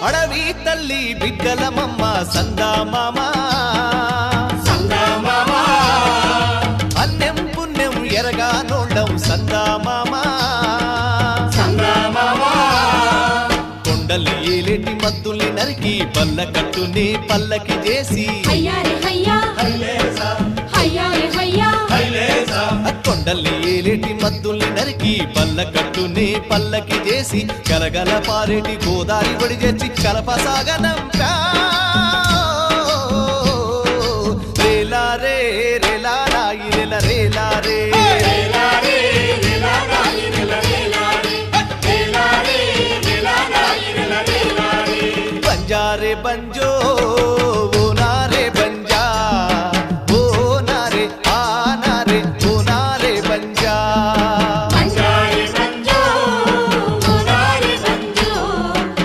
అడవి తల్లి బిడ్డలమమ్మ సందామామ అన్నెం పుణ్యం ఎరగా నోళ్ళం సందామామ కొండలు ఏలేటి మద్దుల్ని నరికి పల్ల కట్టుని పల్లకి చేసి కొండల్ని ఏలేటి మద్దుల్ని నరికి పల్ల కట్టుని పల్లకి చేసి కలగల పారేటి గోదారి ఒడి చేసి కలపసాగనంపా రేలా రే రేలా రాయి రేల రేలా రే బంజారే బంజో